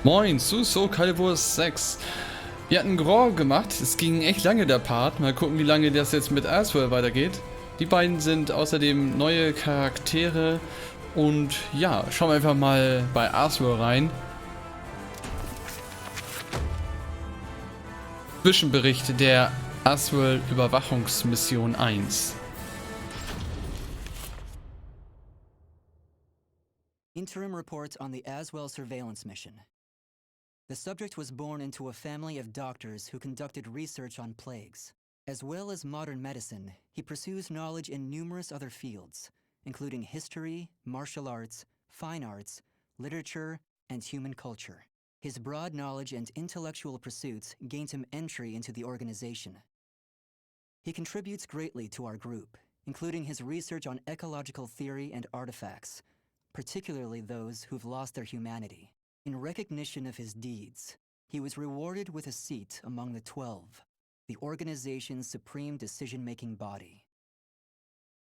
Moin zu SOULCALIBUR 6. Wir hatten Grand gemacht, es ging echt lange der Part. Mal gucken, wie lange das jetzt mit Azwel weitergeht. Die beiden sind außerdem neue Charaktere und ja, schauen wir einfach mal bei Astro rein. Zwischenbericht der Azwel Überwachungsmission 1. Interim report on the Azwel surveillance mission. The subject was born into a family of doctors who conducted research on plagues. As well as modern medicine, he pursues knowledge in numerous other fields, including history, martial arts, fine arts, literature, and human culture. His broad knowledge and intellectual pursuits gained him entry into the organization. He contributes greatly to our group, including his research on ecological theory and artifacts, particularly those who've lost their humanity. In recognition of his deeds, he was rewarded with a seat among the 12, the organization's supreme decision-making body.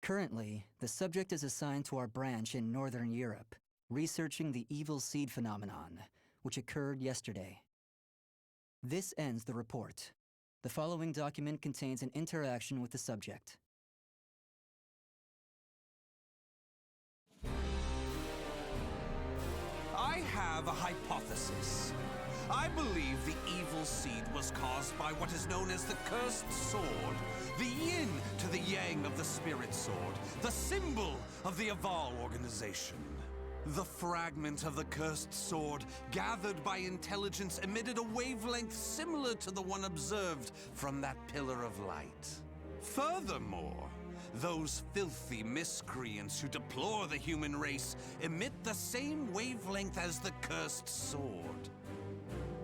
Currently, the subject is assigned to our branch in Northern Europe, researching the evil seed phenomenon, which occurred yesterday. This ends the report. The following document contains an interaction with the subject. I have a hypothesis. I believe the evil seed was caused by what is known as the cursed sword, the yin to the yang of the spirit sword, the symbol of the Aval organization. The fragment of the cursed sword, gathered by intelligence, emitted a wavelength similar to the one observed from that pillar of light. Furthermore, those filthy miscreants who deplore the human race emit the same wavelength as the cursed sword.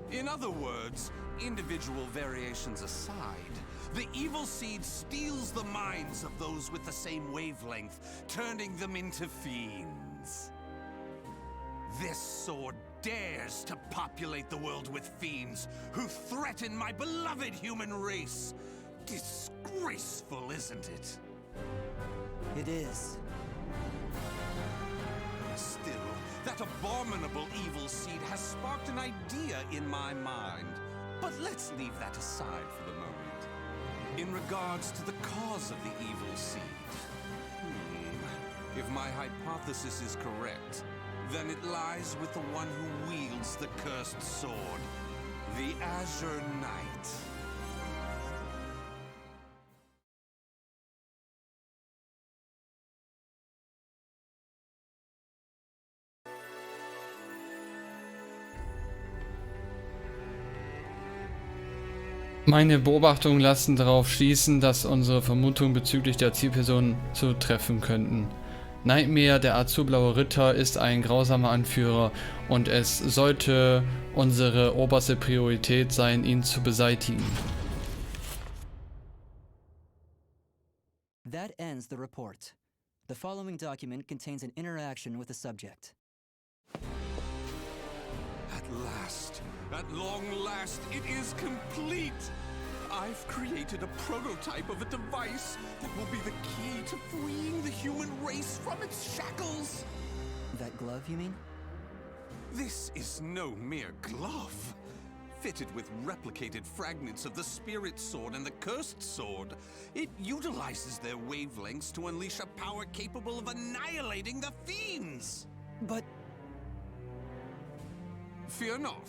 In other words, individual variations aside, the evil seed steals the minds of those with the same wavelength, turning them into fiends. This sword dares to populate the world with fiends who threaten my beloved human race. Disgraceful, isn't it? It is. Still, that abominable evil seed has sparked an idea in my mind. But let's leave that aside for the moment. In regards to the cause of the evil seed, if my hypothesis is correct, then it lies with the one who wields the cursed sword, the Azure Knight. Meine Beobachtungen lassen darauf schließen, dass unsere Vermutungen bezüglich der Zielperson zutreffen könnten. Nightmare, der azurblaue Ritter, ist ein grausamer Anführer und es sollte unsere oberste Priorität sein, ihn zu beseitigen. That ends the report. The following document contains an interaction with the subject. At long last, it is complete! I've created a prototype of a device that will be the key to freeing the human race from its shackles! That glove, you mean? This is no mere glove. Fitted with replicated fragments of the spirit sword and the cursed sword, it utilizes their wavelengths to unleash a power capable of annihilating the fiends! But fear not.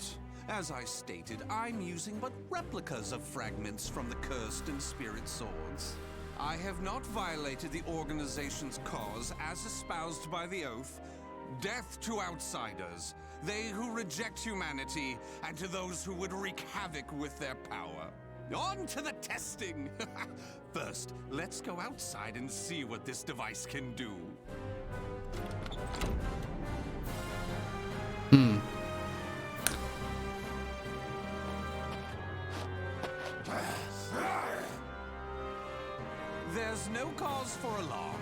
As I stated, I'm using but replicas of fragments from the cursed and spirit swords. I have not violated the organization's cause as espoused by the oath. Death to outsiders, they who reject humanity, and to those who would wreak havoc with their power. On to the testing! First, let's go outside and see what this device can do. There's no cause for alarm.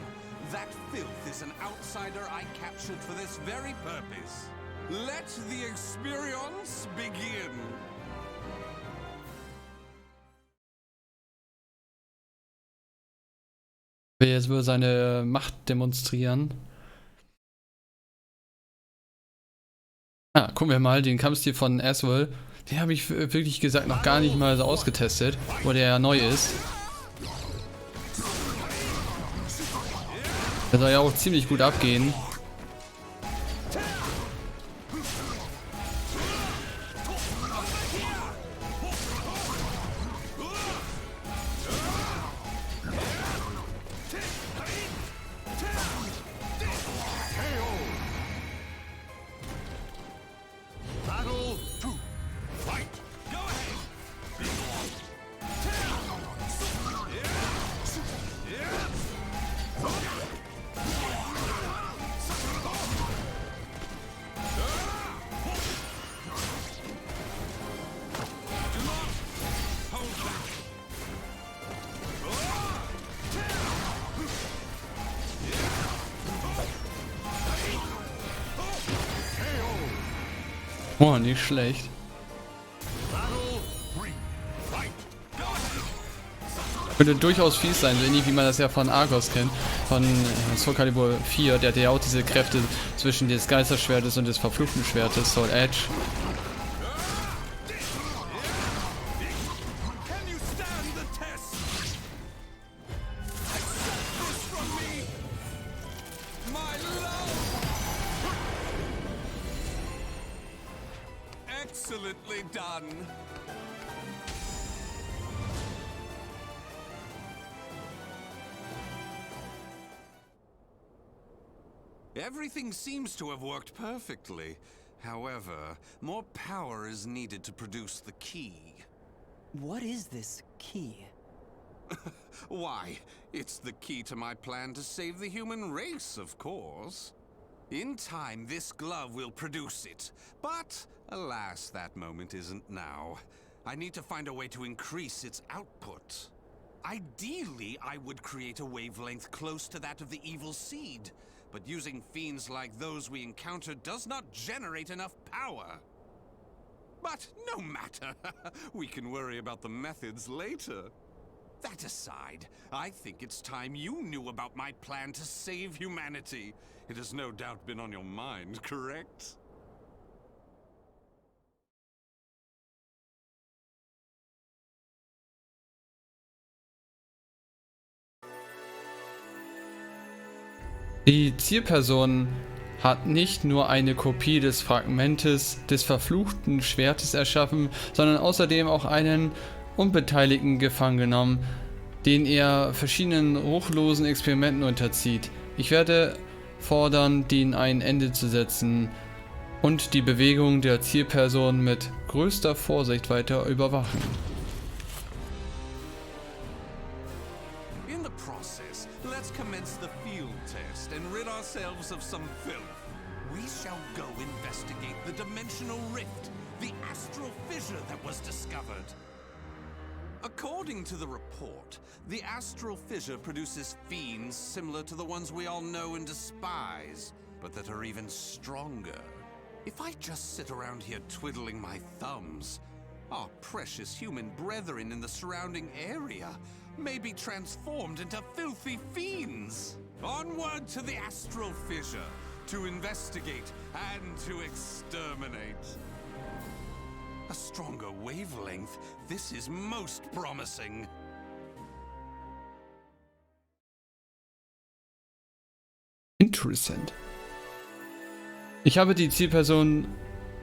That filth is an outsider I captured for this very purpose. Let the experience begin. Will jetzt wohl seine Macht demonstrieren. Gucken wir mal, den Kampfstil von Azwel. Den habe ich wirklich gesagt noch gar nicht mal so ausgetestet, wo der ja neu ist. Der soll ja auch ziemlich gut abgehen. Oh, nicht schlecht. Könnte durchaus fies sein, so ähnlich wie man das ja von Argos kennt, von SOULCALIBUR 4, der hat ja auch diese Kräfte zwischen des Geisterschwertes und des verfluchten Schwertes, Soul Edge. Excellently done. Everything seems to have worked perfectly. However, more power is needed to produce the key. What is this key? Why, it's the key to my plan to save the human race, of course. In time, this glove will produce it. But, alas, that moment isn't now. I need to find a way to increase its output. Ideally, I would create a wavelength close to that of the evil seed. But using fiends like those we encountered does not generate enough power. But no matter. We can worry about the methods later. That aside, I think it's time you knew about my plan to save humanity. It has no doubt been on your mind, correct? Die Zielperson hat nicht nur eine Kopie des Fragmentes des verfluchten Schwertes erschaffen, sondern außerdem auch einen Unbeteiligten gefangen genommen, den er verschiedenen ruchlosen Experimenten unterzieht. Ich werde fordern, den ein Ende zu setzen und die Bewegung der Zielperson mit größter Vorsicht weiter überwachen. In the process, let's commence the field test and rid ourselves of some filth. We shall go investigate the dimensional rift, the astral fissure that was discovered. According to the report, the astral fissure produces fiends similar to the ones we all know and despise, but that are even stronger. If I just sit around here twiddling my thumbs, our precious human brethren in the surrounding area may be transformed into filthy fiends. Onward to the astral fissure, to investigate and to exterminate. A stronger wavelength. This is most promising. Interessant. Ich habe die Zielperson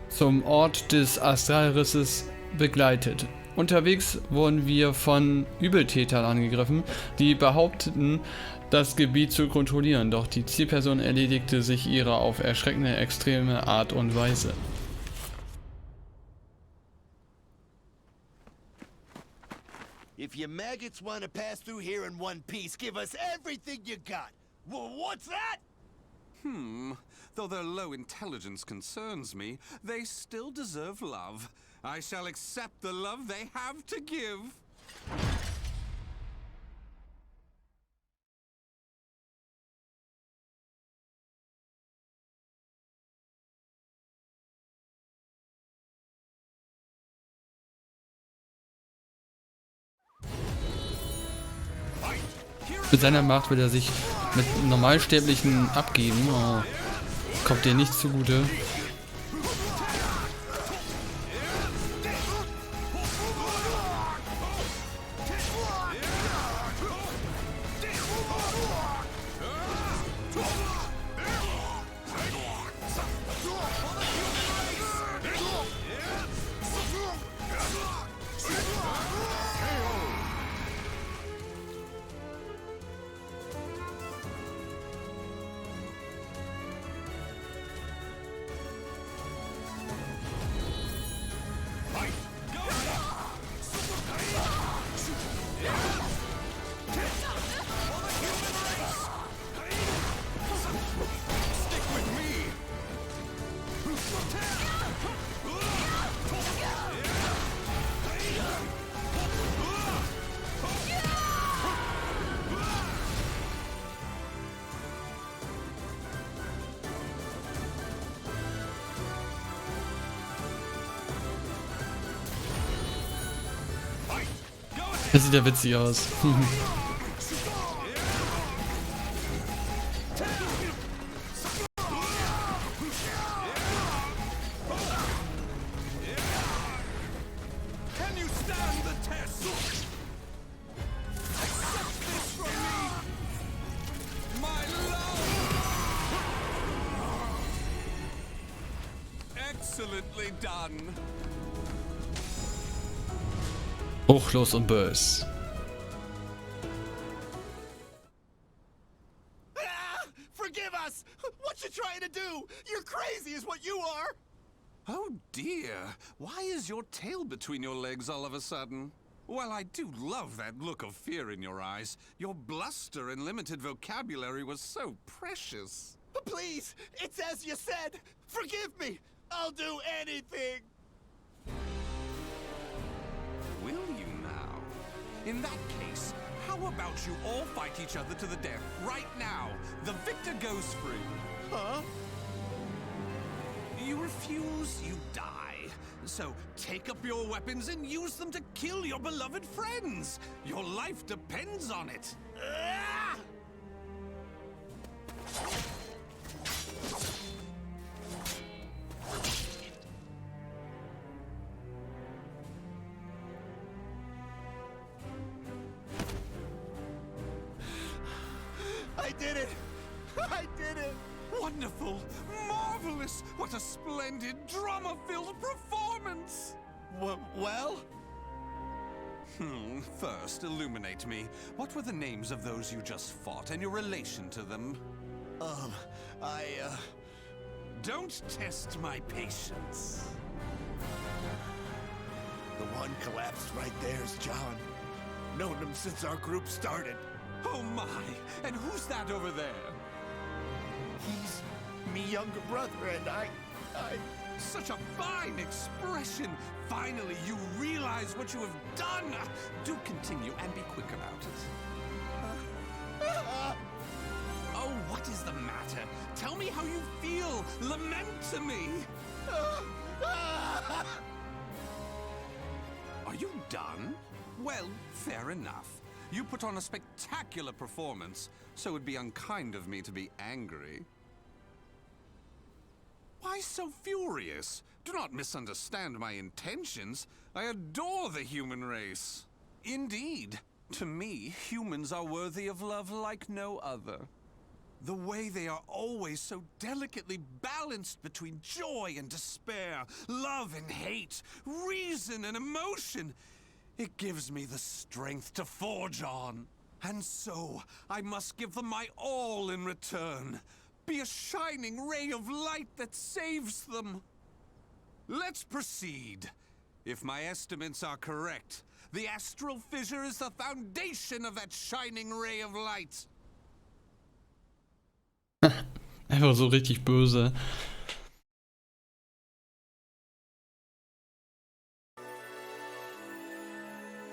zum Ort des Astralrisses begleitet. Unterwegs wurden wir von Übeltätern angegriffen, die behaupteten, das Gebiet zu kontrollieren, doch die Zielperson erledigte sich ihrer auf erschreckende extreme Art und Weise. If you maggots want to pass through here in one piece, give us everything you got. What's that? Though their low intelligence concerns me, they still deserve love. I shall accept the love they have to give. Mit seiner Macht will er sich mit Normalsterblichen abgeben. Oh, kommt dir nicht zugute. Das sieht ja witzig aus. Can you stand the test? Accept this from me, my love. Excellently done. Ruchlos und bös. Forgive us! What you trying to do? You're crazy is what you are! Oh dear, why is your tail between your legs all of a sudden? Well, I do love that look of fear in your eyes. Your bluster and limited vocabulary was so precious. Please, it's as you said! Forgive me! I'll do anything! Will you now? In that case, how about you all fight each other to the death right now? The victor goes free. Huh? You refuse, you die. So take up your weapons and use them to kill your beloved friends. Your life depends on it. Ah! I did it! I did it! Wonderful! Marvelous! What a splendid drama-filled performance! Well? First, illuminate me. What were the names of those you just fought and your relation to them? Don't test my patience. The one collapsed right there's John. Known him since our group started. Oh my! And who's that over there? He's me younger brother, and I... Such a fine expression! Finally, you realize what you have done! Do continue and be quick about it. Oh, what is the matter? Tell me how you feel! Lament to me! Are you done? Well, fair enough. You put on a spectacular performance, so it'd be unkind of me to be angry. Why so furious? Do not misunderstand my intentions. I adore the human race. Indeed, to me, humans are worthy of love like no other. The way they are always so delicately balanced between joy and despair, love and hate, reason and emotion. It gives me the strength to forge on. And so, I must give them my all in return. Be a shining ray of light that saves them. Let's proceed. If my estimates are correct, the astral fissure is the foundation of that shining ray of light. Einfach so richtig böse.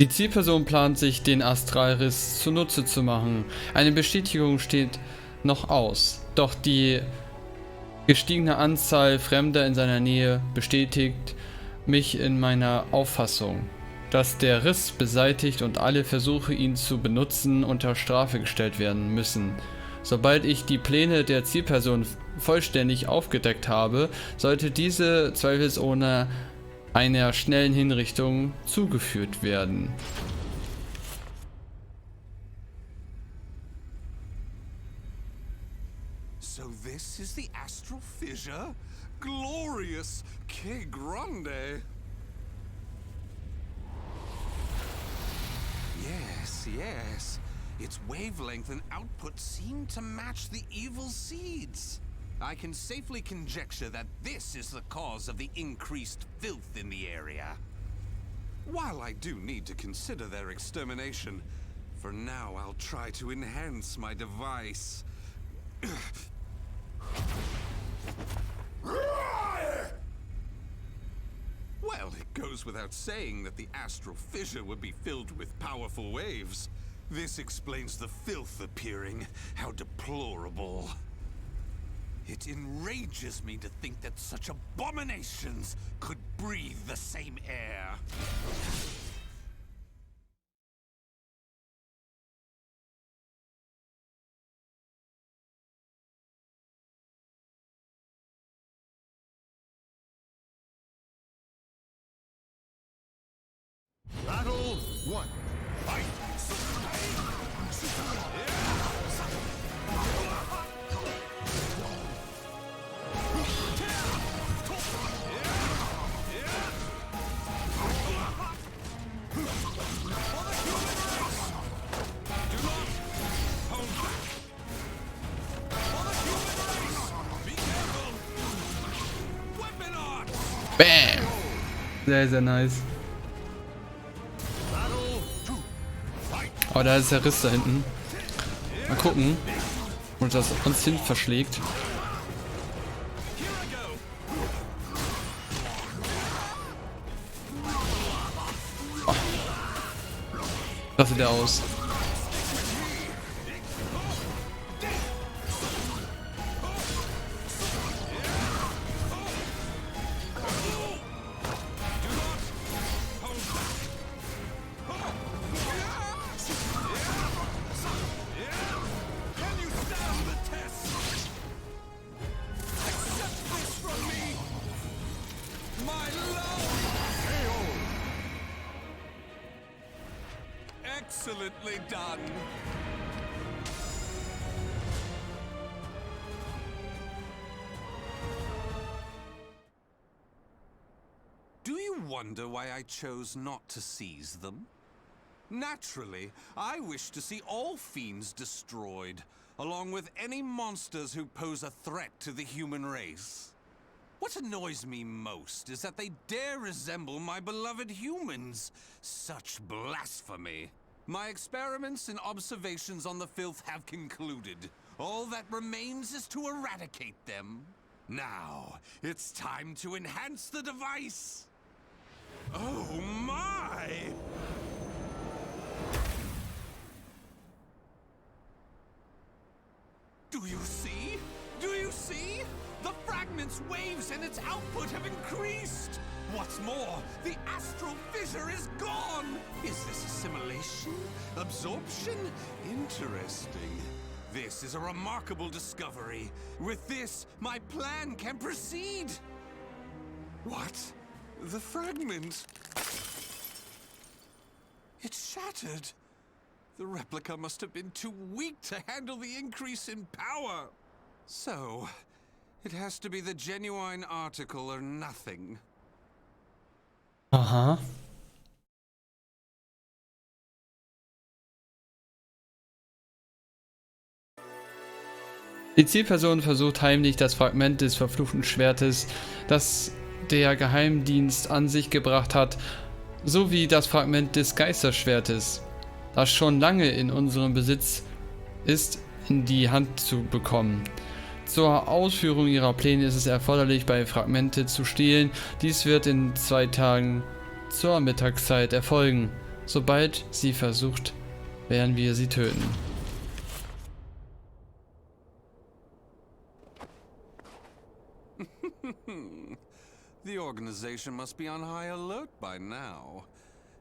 Die Zielperson plant sich, den Astralriss zunutze zu machen. Eine Bestätigung steht noch aus, doch die gestiegene Anzahl Fremder in seiner Nähe bestätigt mich in meiner Auffassung, dass der Riss beseitigt und alle Versuche, ihn zu benutzen, unter Strafe gestellt werden müssen. Sobald ich die Pläne der Zielperson vollständig aufgedeckt habe, sollte diese zweifelsohne einer schnellen Hinrichtung zugeführt werden. So this is the astral fissure? Glorious! Que grande! Yes, yes. Its wavelength and output seem to match the evil seeds. I can safely conjecture that this is the cause of the increased filth in the area. While I do need to consider their extermination, for now I'll try to enhance my device. Well, it goes without saying that the astral fissure would be filled with powerful waves. This explains the filth appearing. How deplorable. It enrages me to think that such abominations could breathe the same air. one, fight! Bam! Sehr, sehr nice. Oh, da ist der Riss da hinten. Mal gucken, wo das uns hin verschlägt. Oh. Das sieht der aus. Excellently done. Do you wonder why I chose not to seize them? Naturally, I wish to see all fiends destroyed, along with any monsters who pose a threat to the human race. What annoys me most is that they dare resemble my beloved humans. Such blasphemy. My experiments and observations on the filth have concluded. All that remains is to eradicate them. Now, it's time to enhance the device. Oh my! Do you see? Do you see? The fragment's waves and its output have increased! What's more, the astral fissure is gone! Is this assimilation? Absorption? Interesting. This is a remarkable discovery. With this, my plan can proceed! What? The fragment? It's shattered! The replica must have been too weak to handle the increase in power. So, it has to be the genuine article or nothing. Aha. Die Zielperson versucht heimlich das Fragment des verfluchten Schwertes, das der Geheimdienst an sich gebracht hat, sowie das Fragment des Geisterschwertes, das schon lange in unserem Besitz ist, in die Hand zu bekommen. Zur Ausführung ihrer Pläne ist es erforderlich, beide Fragmente zu stehlen. Dies wird in 2 Tagen zur Mittagszeit erfolgen. Sobald sie versucht, werden wir sie töten. The organization must be on high alert by now.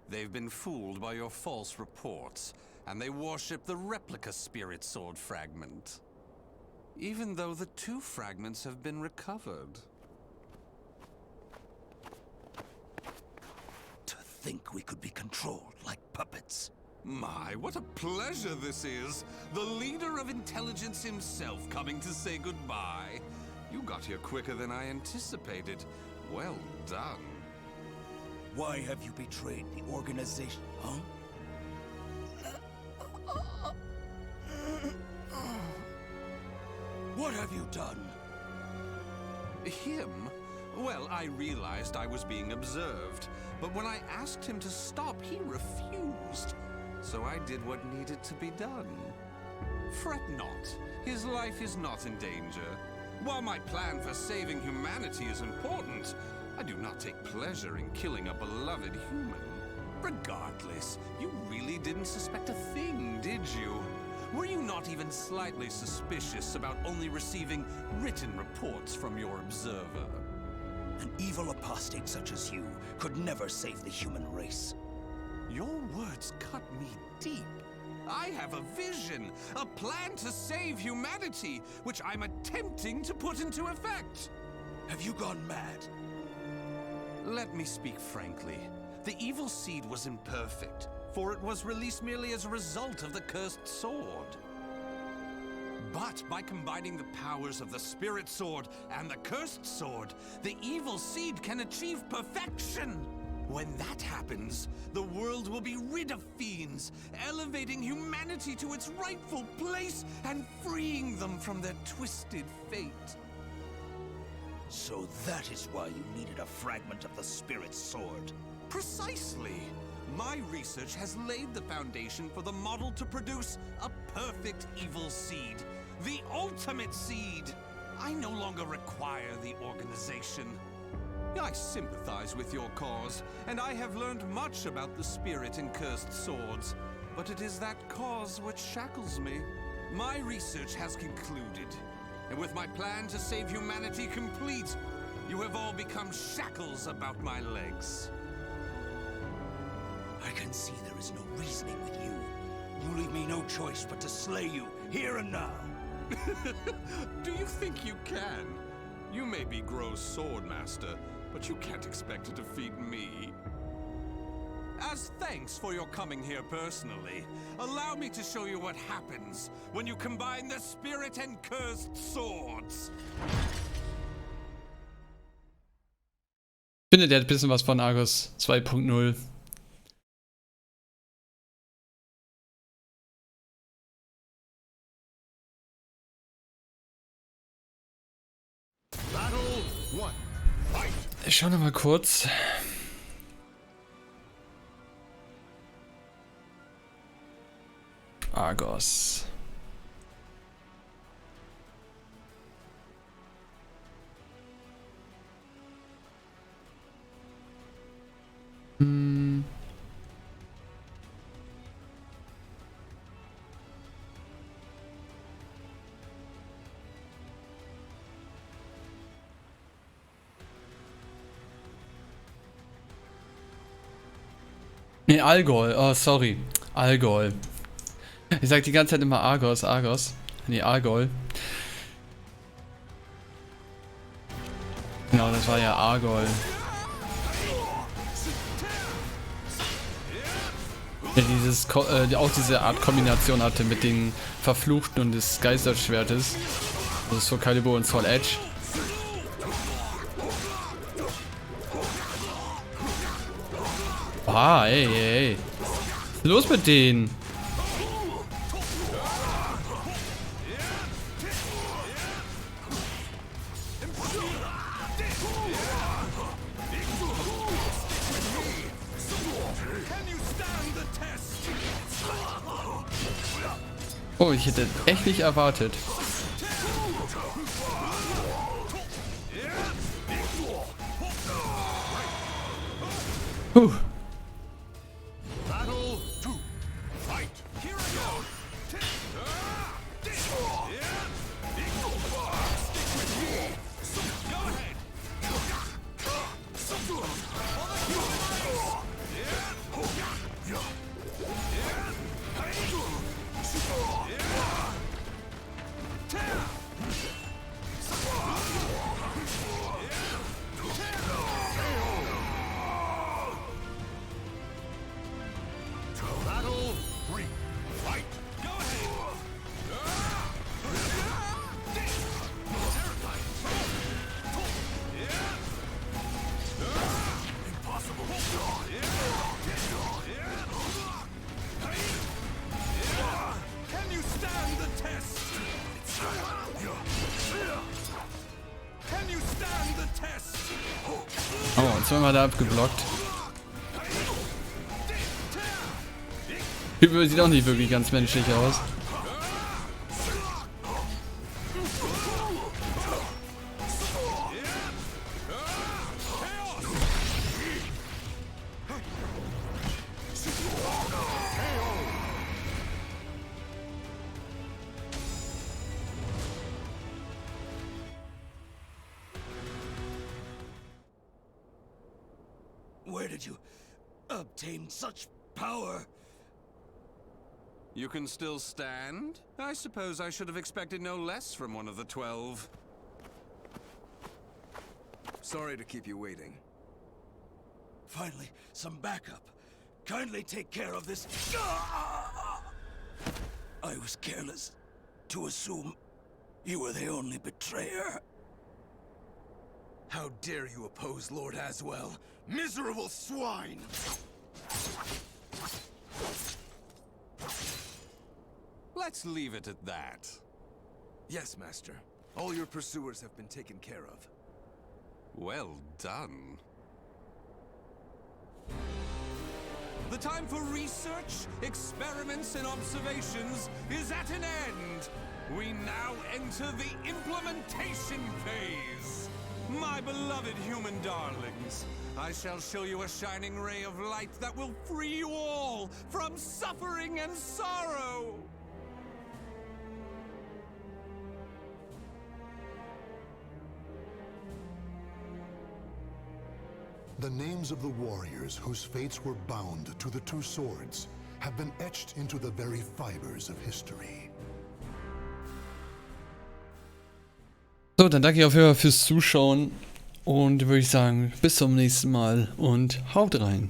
They've been fooled by your false reports, and they worship the replica spirit sword fragment. Even though the 2 fragments have been recovered. To think we could be controlled like puppets. My, what a pleasure this is! The leader of intelligence himself coming to say goodbye. You got here quicker than I anticipated. Well done. Why have you betrayed the organization, huh? What have you done? Him? Well, I realized I was being observed, but when I asked him to stop, he refused. So I did what needed to be done. Fret not. His life is not in danger. While my plan for saving humanity is important, I do not take pleasure in killing a beloved human. Regardless, you really didn't suspect a thing, did you? Were you not even slightly suspicious about only receiving written reports from your observer? An evil apostate such as you could never save the human race. Your words cut me deep. I have a vision, a plan to save humanity, which I'm attempting to put into effect. Have you gone mad? Let me speak frankly. The evil seed was imperfect, for it was released merely as a result of the cursed sword. But by combining the powers of the spirit sword and the cursed sword, the evil seed can achieve perfection. When that happens, the world will be rid of fiends, elevating humanity to its rightful place and freeing them from their twisted fate. So that is why you needed a fragment of the spirit sword. Precisely. My research has laid the foundation for the model to produce a perfect evil seed. The ultimate seed! I no longer require the organization. I sympathize with your cause, and I have learned much about the spirit in cursed swords. But it is that cause which shackles me. My research has concluded, and with my plan to save humanity complete, you have all become shackles about my legs. I can see there is no reasoning with you. You leave me no choice but to slay you, here and now. Do you think you can? You may be Gro's swordmaster, but you can't expect to defeat me. As thanks for your coming here personally, allow me to show you what happens when you combine the spirit and cursed swords. Ich finde, der hat ein bisschen was von Argos 2.0. Ich schau noch mal kurz. Argos. Nee, Algol. Oh, sorry. Algol. Ich sag die ganze Zeit immer Argos, Argos. Nee, Algol. Genau, das war ja Argol. Der auch diese Art Kombination hatte mit den Verfluchten und des Geisterschwertes. Also SOULCALIBUR und Soul Edge. Ah, ey. Was ist los mit denen? Oh, ich hätte echt nicht erwartet. Oh, jetzt werden wir da abgeblockt. Typ sieht auch nicht wirklich ganz menschlich aus. Where did you obtain such power? You can still stand? I suppose I should have expected no less from one of the 12. Sorry to keep you waiting. Finally, some backup. Kindly take care of this. I was careless to assume you were the only betrayer. How dare you oppose Lord Azwel? Miserable swine! Let's leave it at that. Yes, Master. All your pursuers have been taken care of. Well done. The time for research, experiments, and observations is at an end. We now enter the implementation phase. My beloved human darlings, I shall show you a shining ray of light that will free you all from suffering and sorrow. The names of the warriors whose fates were bound to the two swords have been etched into the very fibers of history. So, dann danke ich auf jeden Fall fürs Zuschauen und würde ich sagen, bis zum nächsten Mal und haut rein.